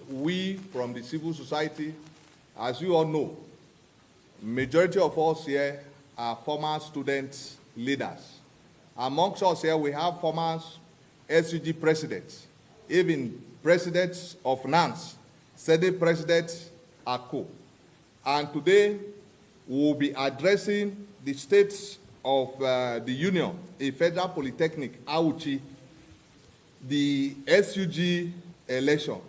We from the civil society, as you all know, majority of us here are former student leaders. Amongst us here, we have former SUG presidents, even presidents of NANS, Senate President Atiku. And today, we'll be addressing the states of the Union, a Federal Polytechnic, Auchi, the SUG election.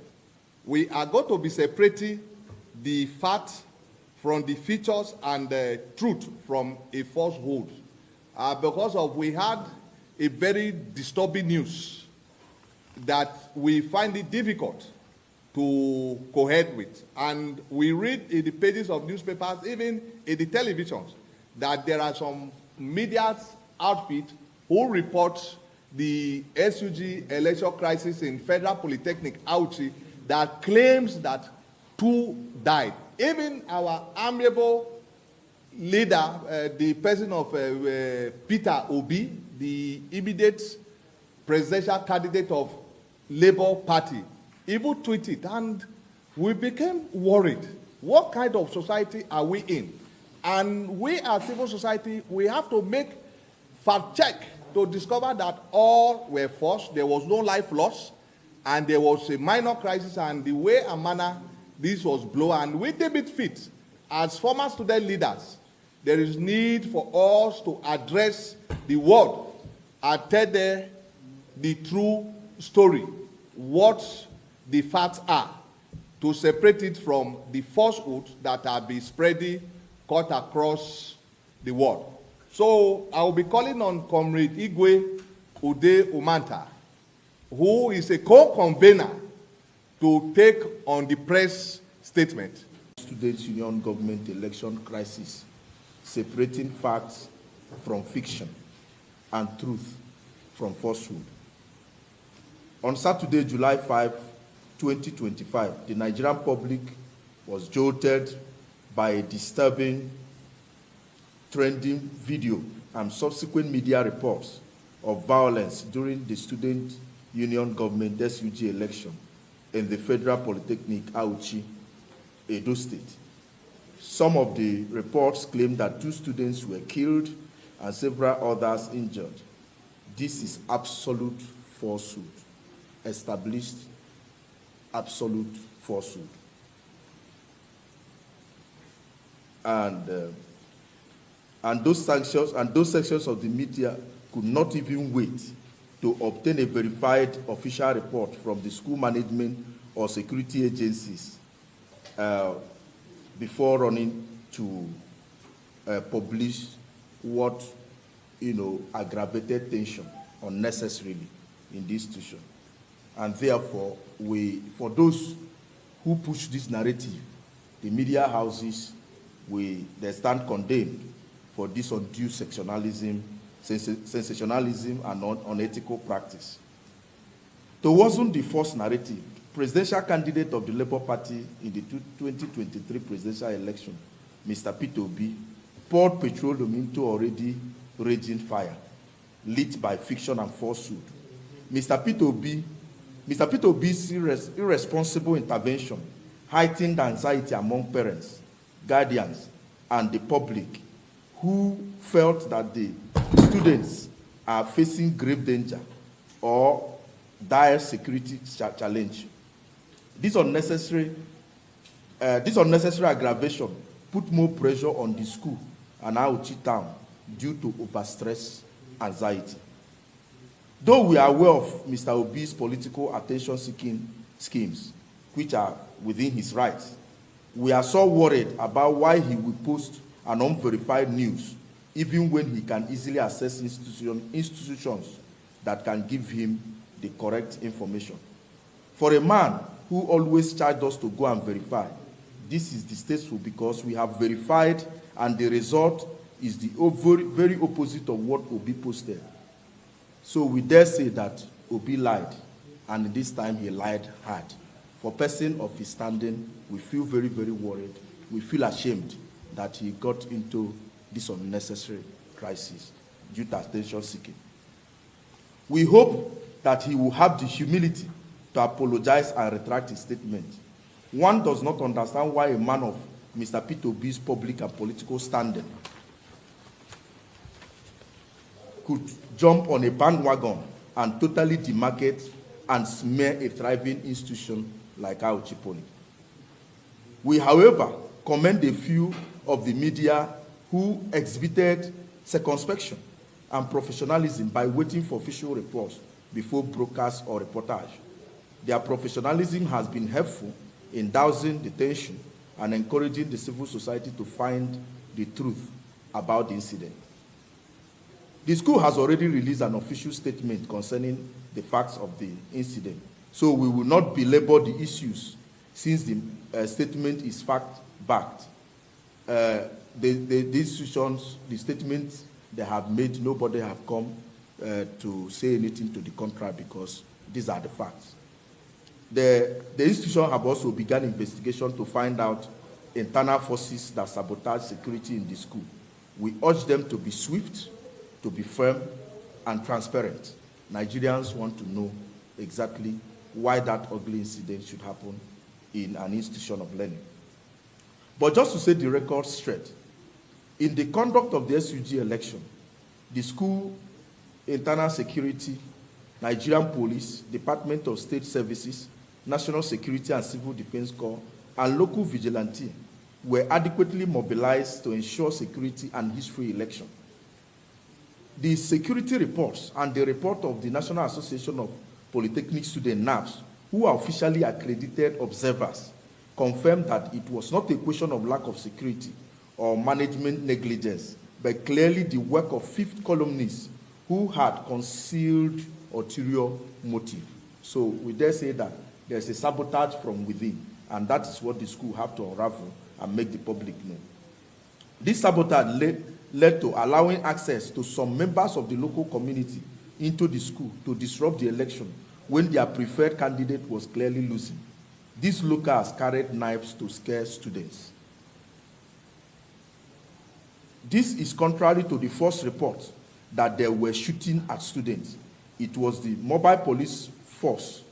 We are going to be separating the facts from the features and the truth from a falsehood. Because we had a very disturbing news that we find it difficult to cohere with. And we read in the pages of newspapers, even in the televisions, that there are some media outfits who report the SUG election crisis in Federal Polytechnic, Auchi, that claims that 2 died. Even our amiable leader, the person of Peter Obi, the immediate presidential candidate of Labour Party, even tweeted, and we became worried. What kind of society are we in? And we as civil society, we have to make fact check to discover that all were false, there was no life loss, and there was a minor crisis, and the way and manner this was blown, and we deem it fit, as former student leaders, there is need for us to address the world and tell them the true story, what the facts are, to separate it from the falsehood that are being spreading cut across the world. So I will be calling on Comrade Igwe Ude Umanta, who is a co-convener, to take on the press statement. Students' Union government election crisis, separating facts from fiction and truth from falsehood. On Saturday, July 5, 2025, the Nigerian public was jolted by a disturbing, trending video and subsequent media reports of violence during the Student Union Government SUG election in the Federal Polytechnic, Auchi, Edo State. Some of the reports claim that 2 students were killed and several others injured. This is absolute falsehood, established absolute falsehood. And those sections of the media could not even wait to obtain a verified official report from the school management or security agencies before running to publish what, aggravated tension unnecessarily in the institution. And therefore, for those who push this narrative, the media houses, they stand condemned for this undue sensationalism and unethical practice. To worsen the false narrative, presidential candidate of the Labour Party in the 2023 presidential election, Mr. Peter Obi, poured petroleum into already raging fire, lit by fiction and falsehood. Mr. Peter Obi's irresponsible intervention heightened anxiety among parents, guardians, and the public, who felt that the students are facing grave danger or dire security challenge. This unnecessary aggravation put more pressure on the school and Auchi town due to overstress anxiety. Though we are aware of Mr. Obi's political attention-seeking schemes, which are within his rights, we are so worried about why he will post an unverified news, even when he can easily access institutions that can give him the correct information. For a man who always charged us to go and verify, this is distasteful because we have verified and the result is the very opposite of what Obi posted. So we dare say that Obi lied, and this time he lied hard. For a person of his standing, we feel very, very worried. We feel ashamed that he got into this unnecessary crisis due to attention seeking. We hope that he will have the humility to apologize and retract his statement. One does not understand why a man of Mr. P2B's public and political standing could jump on a bandwagon and totally demarcate and smear a thriving institution like Auchipoli. We, however, commend a few of the media who exhibited circumspection and professionalism by waiting for official reports before broadcast or reportage. Their professionalism has been helpful in dousing the tension and encouraging the civil society to find the truth about the incident. The school has already released an official statement concerning the facts of the incident, so we will not belabor the issues since the statement is fact-backed. The institutions, the statements they have made, nobody have come to say anything to the contrary because these are the facts. The institution have also begun investigation to find out internal forces that sabotage security in the school. We urge them to be swift, to be firm, and transparent. Nigerians want to know exactly why that ugly incident should happen in an institution of learning. But just to set the record straight, in the conduct of the SUG election, the school, internal security, Nigerian police, Department of State Services, National Security and Civil Defense Corps, and local vigilante were adequately mobilized to ensure security and history election. The security reports and the report of the National Association of Polytechnic Students, NAPS, who are officially accredited observers, confirmed that it was not a question of lack of security or management negligence, but clearly the work of fifth columnists who had concealed ulterior motive. So we dare say that there's a sabotage from within, and that is what the school have to unravel and make the public know. This sabotage led to allowing access to some members of the local community into the school to disrupt the election when their preferred candidate was clearly losing. These locals carried knives to scare students. This is contrary to the first report that they were shooting at students. It was the mobile police force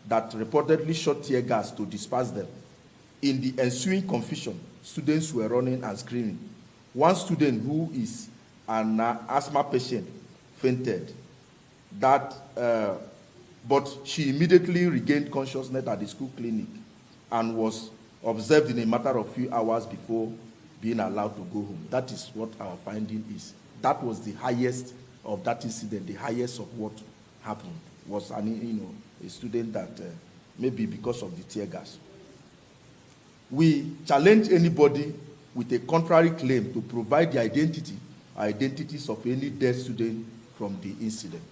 that reportedly shot tear gas to disperse them. In the ensuing confusion, students were running and screaming. One student who is an asthma patient fainted, but she immediately regained consciousness at the school clinic and was observed in a matter of few hours before being allowed to go home. That is what our finding is. That was the highest of that incident. The highest of what happened was a student that maybe because of the tear gas. We challenge anybody with a contrary claim to provide the identities of any dead student from the incident.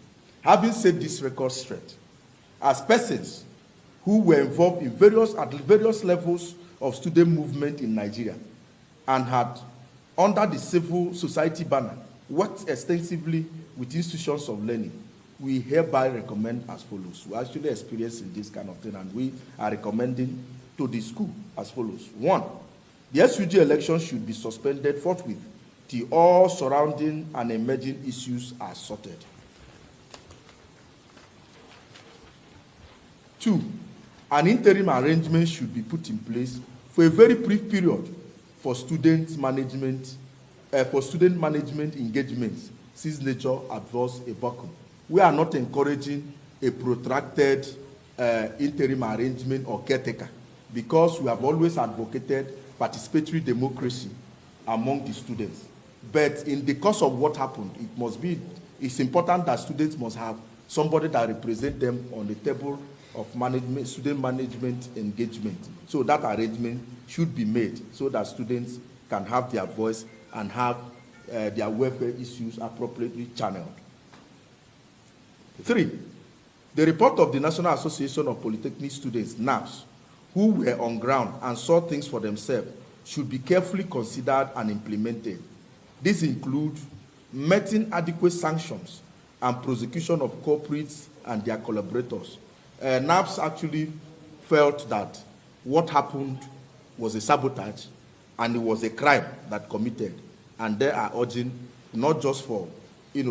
Having set this record straight, as persons who were involved in various levels of student movement in Nigeria and had, under the civil society banner, worked extensively with institutions of learning, we hereby recommend as follows. We actually experiencing this kind of thing, and we are recommending to the school as follows. 1, the SUG election should be suspended forthwith till all surrounding and emerging issues are sorted. 2, an interim arrangement should be put in place for a very brief period for student management engagements, since nature adverse a vacuum. We are not encouraging a protracted interim arrangement or caretaker, because we have always advocated participatory democracy among the students. But in the course of what happened, it's important that students must have somebody that represents them on the table of management, student management engagement. So that arrangement should be made so that students can have their voice and have their welfare issues appropriately channeled. 3, the report of the National Association of Polytechnic Students, NAPS, who were on ground and saw things for themselves, should be carefully considered and implemented. This includes meting adequate sanctions and prosecution of culprits and their collaborators. NAPS actually felt that what happened was a sabotage and it was a crime that committed, and they are urging not just for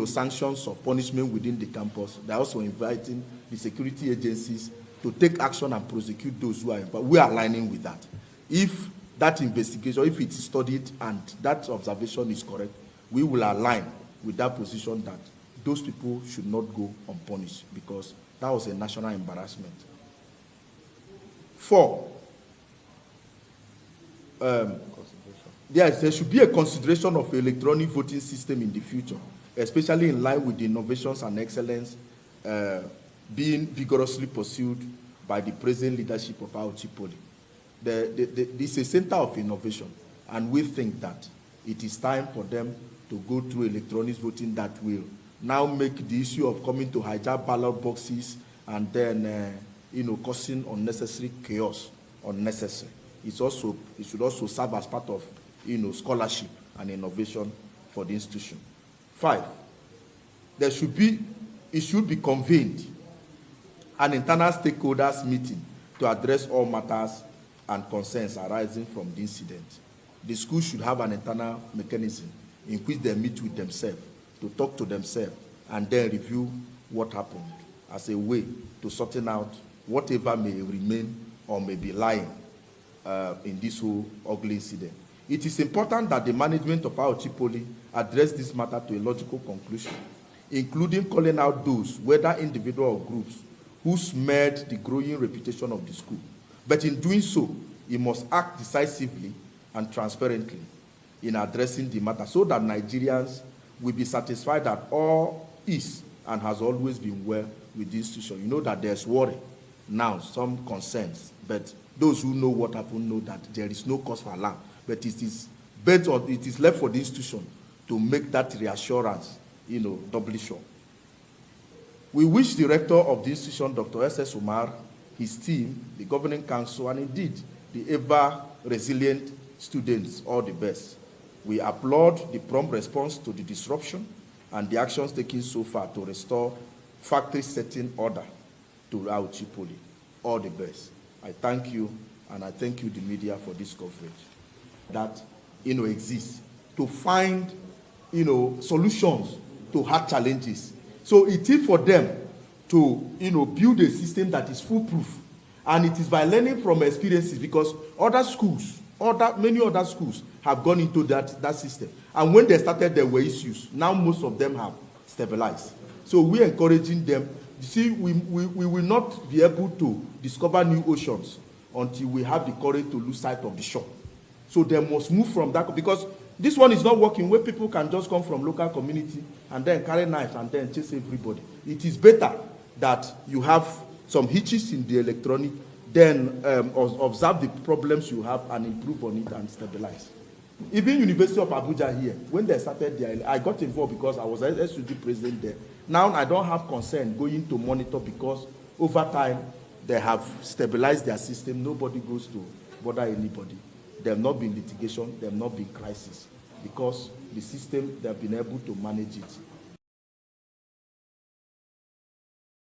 sanctions of punishment within the campus, they're also inviting the security agencies to take action and prosecute those who are involved. We are aligning with that. If that investigation, if it is studied and that observation is correct, we will align with that position that those people should not go unpunished because that was a national embarrassment. 4, yes, there should be a consideration of electronic voting system in the future, especially in line with the innovations and excellence being vigorously pursued by the present leadership of our Chipoli. This is a center of innovation, and we think that it is time for them to go through electronic voting that will now make the issue of coming to hijack ballot boxes and then, causing unnecessary chaos unnecessary. It should also serve as part of, scholarship and innovation for the institution. 5, it should be convened an internal stakeholders meeting to address all matters and concerns arising from the incident. The school should have an internal mechanism in which they meet with themselves, to talk to themselves, and then review what happened as a way to sorting out whatever may remain or may be lying in this whole ugly incident. It is important that the management of our Chipoli address this matter to a logical conclusion, including calling out those, whether individual or groups, who smeared the growing reputation of the school. But in doing so, it must act decisively and transparently in addressing the matter so that Nigerians will be satisfied that all is and has always been well with the institution. You know that there's worry now, some concerns, but those who know what happened know that there is no cause for alarm. But it is left for the institution to make that reassurance, doubly sure. We wish the rector of the institution, Dr. S.S. Umar, his team, the governing council, and indeed the ever-resilient students all the best. We applaud the prompt response to the disruption and the actions taken so far to restore factory-setting order to our Chipoli. All the best. I thank you, and I thank you, the media, for this coverage that exists to find solutions to hard challenges. So it is for them to build a system that is foolproof, and it is by learning from experiences, because many other schools have gone into that system, and when they started there were issues. Now most of them have stabilized. So we're encouraging them. You see, we will not be able to discover new oceans until we have the courage to lose sight of the shore. So they must move from that, because this one is not working where people can just come from local community and then carry knives and then chase everybody. It is better that you have some hitches in the electronic, then observe the problems you have and improve on it and stabilize. Even University of Abuja here, when they started there, I got involved because I was SUG president there. Now I don't have concern going to monitor, because over time they have stabilized their system. Nobody goes to bother anybody. There have not been litigation, there have not been crisis, because the system, they have been able to manage it